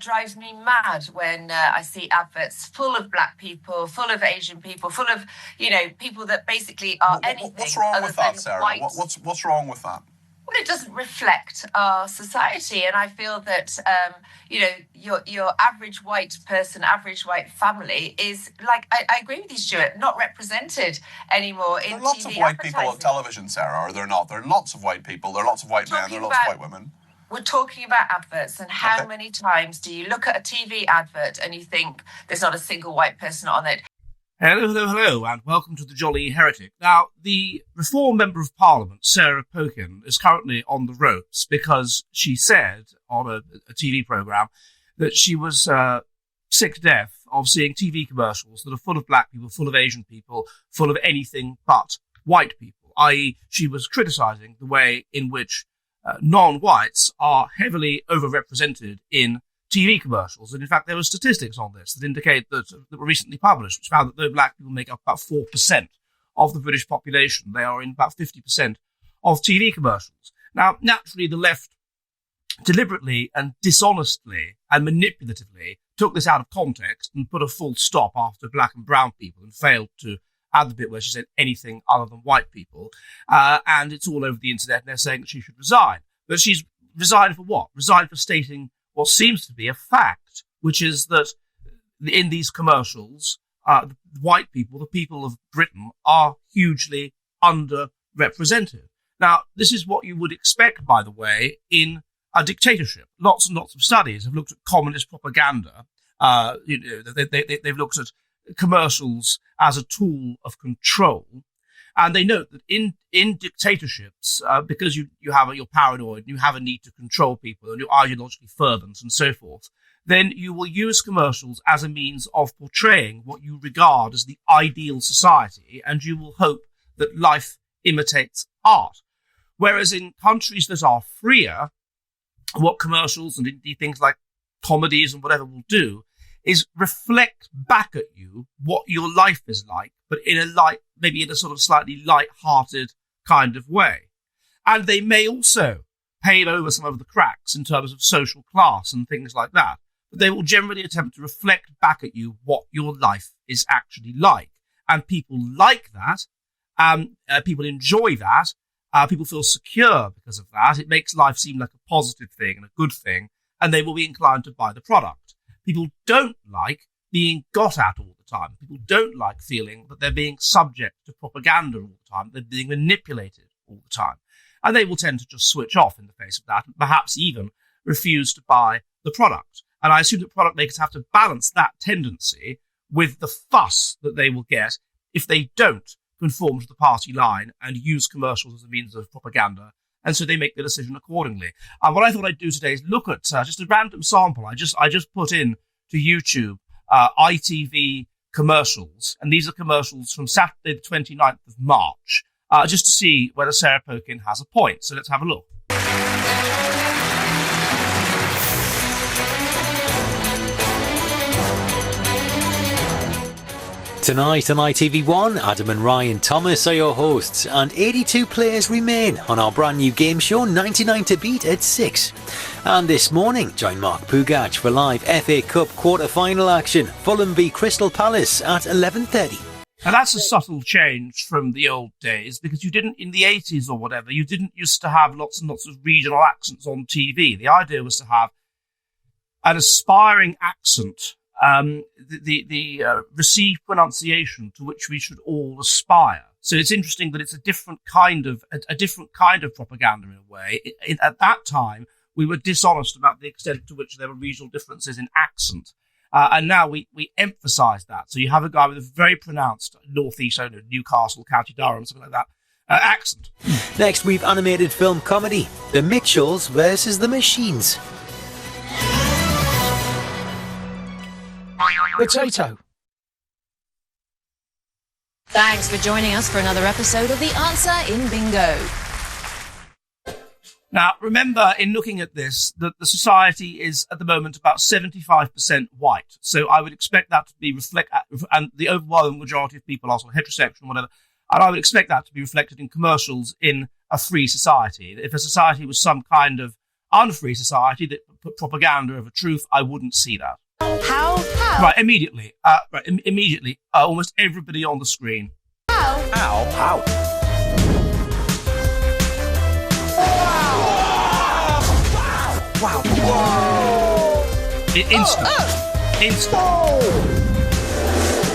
drives me mad when I see adverts full of black people, full of Asian people, full of, people that basically are anything. What's wrong with that, Sarah? What's wrong with that? Well, it doesn't reflect our society, and I feel that your average white person, average white family is like I agree with you, Stuart, not represented anymore in TV. There are lots of white people on television, Sarah, are there not? There are lots of white people. There are lots of white men. There are lots of white women. We're talking about adverts, and how many times do you look at a TV advert and you think there's not a single white person on it? Hello, and welcome to The Jolly Heretic. Now, the Reform Member of Parliament, Sarah Pokin, is currently on the ropes because she said on a TV programme that she was sick to death of seeing TV commercials that are full of black people, full of Asian people, full of anything but white people, i.e. she was criticising the way in which non-whites are heavily overrepresented in TV commercials. And in fact, there were statistics on this that indicate that were recently published, which found that though black people make up about 4% of the British population, they are in about 50% of TV commercials. Now, naturally, the left deliberately and dishonestly and manipulatively took this out of context and put a full stop after black and brown people and failed to add the bit where she said anything other than white people. And it's all over the internet, and they're saying that she should resign. But she's resigned for what? Resigned for stating what seems to be a fact, which is that in these commercials, the white people, the people of Britain, are hugely underrepresented. Now, this is what you would expect, by the way, in a dictatorship. Lots and lots of studies have looked at communist propaganda. They've looked at commercials as a tool of control. And they note that in dictatorships, because you're paranoid, and you have a need to control people, and you're ideologically fervent and so forth, then you will use commercials as a means of portraying what you regard as the ideal society, and you will hope that life imitates art. Whereas in countries that are freer, what commercials and indeed things like comedies and whatever will do is reflect back at you what your life is like, but maybe in a sort of slightly light-hearted kind of way. And they may also pave over some of the cracks in terms of social class and things like that. But they will generally attempt to reflect back at you what your life is actually like. And people like that. People enjoy that. People feel secure because of that. It makes life seem like a positive thing and a good thing, and they will be inclined to buy the product. People don't like being got at all the time. People don't like feeling that they're being subject to propaganda all the time. They're being manipulated all the time. And they will tend to just switch off in the face of that and perhaps even refuse to buy the product. And I assume that product makers have to balance that tendency with the fuss that they will get if they don't conform to the party line and use commercials as a means of propaganda. And so they make the decision accordingly. What I thought I'd do today is look at just a random sample. I just put in to YouTube ITV commercials, and these are commercials from Saturday the 29th of March, just to see whether Sarah Pokin has a point. So let's have a look. Tonight on ITV1, Adam and Ryan Thomas are your hosts, and 82 players remain on our brand new game show 99 to Beat at 6. And this morning, join Mark Pugach for live FA Cup quarter-final action, Fulham v Crystal Palace at 11:30. Now that's a subtle change from the old days, because you didn't, in the 80s or whatever, you didn't used to have lots and lots of regional accents on TV. The idea was to have an aspiring accent, the received pronunciation to which we should all aspire. So it's interesting that it's a different kind of propaganda in a way. At that time, we were dishonest about the extent to which there were regional differences in accent. And now we emphasise that. So you have a guy with a very pronounced northeast, Newcastle, County Durham, something like that, accent. Next, we've animated film comedy, The Mitchells versus the Machines. Potato. Thanks for joining us for another episode of The Answer in Bingo. Now, remember, in looking at this, that the society is, at the moment, about 75% white. So I would expect that to be and the overwhelming majority of people are sort of heterosexual and whatever, and I would expect that to be reflected in commercials in a free society. If a society was some kind of unfree society that put propaganda over truth, I wouldn't see that. How? Right, immediately. Immediately. Almost everybody on the screen. How? Wow. Instant. Instant.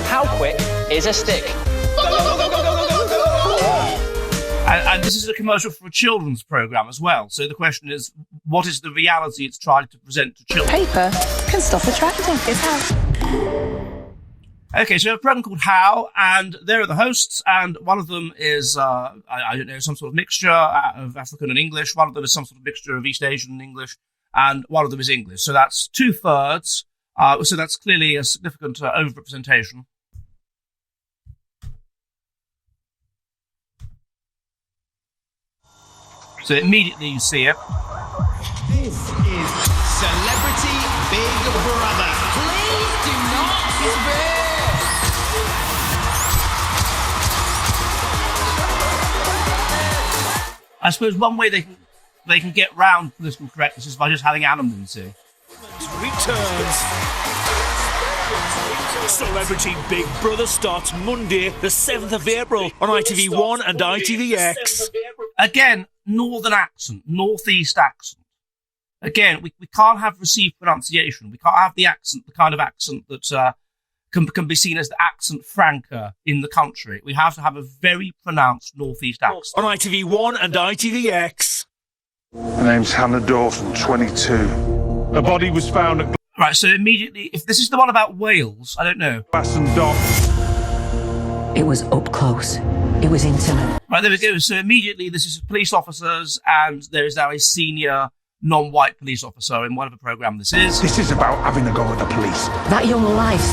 How quick is a stick? And this is a commercial for a children's programme as well. So the question is, what is the reality it's trying to present to children? Paper can stop attracting. It's how. Okay, so we have a program called How, and there are the hosts, and one of them is, I don't know, some sort of mixture of African and English. One of them is some sort of mixture of East Asian and English, and one of them is English. So that's 2/3. So that's clearly a significant overrepresentation. So immediately you see it. This is Celebrity Big Brother. Please do not disperse. I suppose one way they can get round political correctness is by just having anonymity. Returns. Celebrity Big Brother starts Monday, the 7th of April on ITV1 and ITVX. Again, northern accent, northeast accent. Again, we can't have received pronunciation. We can't have the accent, the kind of accent that can be seen as the accent franca in the country. We have to have a very pronounced northeast accent. On ITV1 and ITVX. My name's Hannah Dawson, 22. A body was found at Right, so immediately, if this is the one about Wales, I don't know. Glasson Dock. It was up close. It was intimate. Right, there we go. So immediately, this is police officers, and there is now a senior non-white police officer in whatever programme this is. This is about having a go at the police. That young life,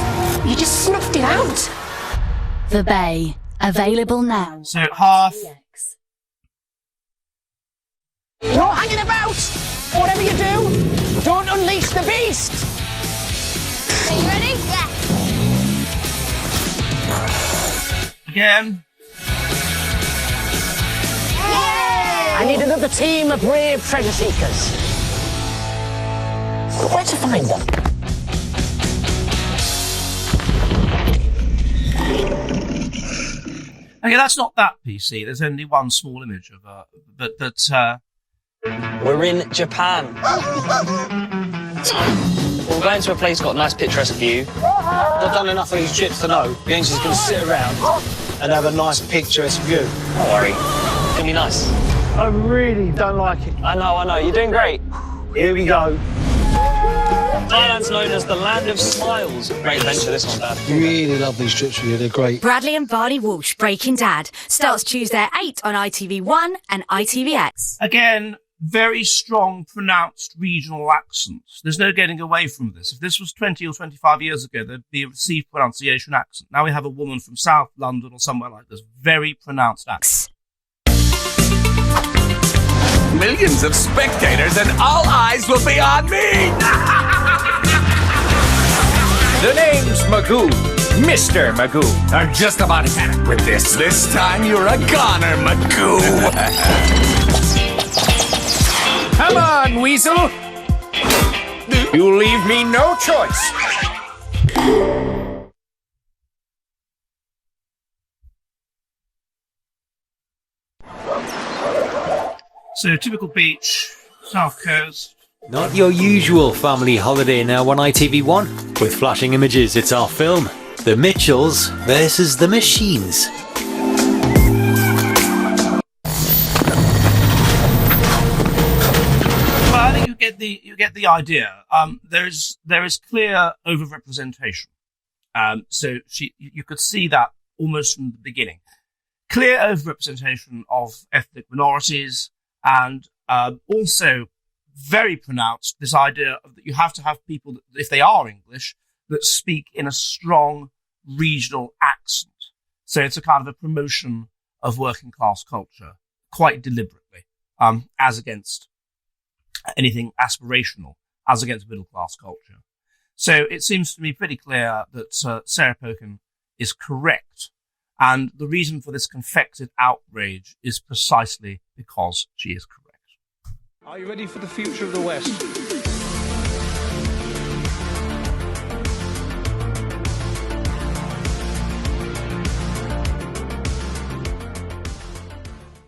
you just snuffed it out. The Bay. Available now. So half. Not hanging about. Whatever you do, don't unleash the beast. Are you ready? Yeah. Again. I need another team of brave treasure seekers. Where to find them? Okay, that's not that PC. There's only one small image of We're in Japan. We're going to a place got a nice picturesque view. I've done enough of these trips to know the Yankees can sit around and have a nice picturesque view. Don't worry. It's going to be nice. I really don't like it. I know. You're doing great. Here we go. Thailand's known as the land of smiles. Great adventure, this one, Dad. Really love these trips with you. They're great. Bradley and Barney Walsh, Breaking Dad. Starts Tuesday at 8 on ITV1 and ITVX. Again, very strong, pronounced regional accents. There's no getting away from this. If this was 20 or 25 years ago, there'd be a received pronunciation accent. Now we have a woman from South London or somewhere like this. Very pronounced accent. Millions of spectators and all eyes will be on me! The name's Magoo. Mr. Magoo. I'm just about had it with this. This time you're a goner, Magoo. Come on, Weasel. You leave me no choice. So, typical beach, South Coast. Not your usual family holiday now on ITV1. With flashing images, it's our film, The Mitchells versus the Machines. Well, I think you get the idea. There is clear overrepresentation. So you could see that almost from the beginning. Clear overrepresentation of ethnic minorities, and also very pronounced this idea that you have to have people, that, if they are English, that speak in a strong regional accent. So it's a kind of a promotion of working class culture, quite deliberately, as against anything aspirational, as against middle class culture. So it seems to me pretty clear that Sarah Pokin is correct. And the reason for this confected outrage is precisely because she is correct. Are you ready for the future of the West?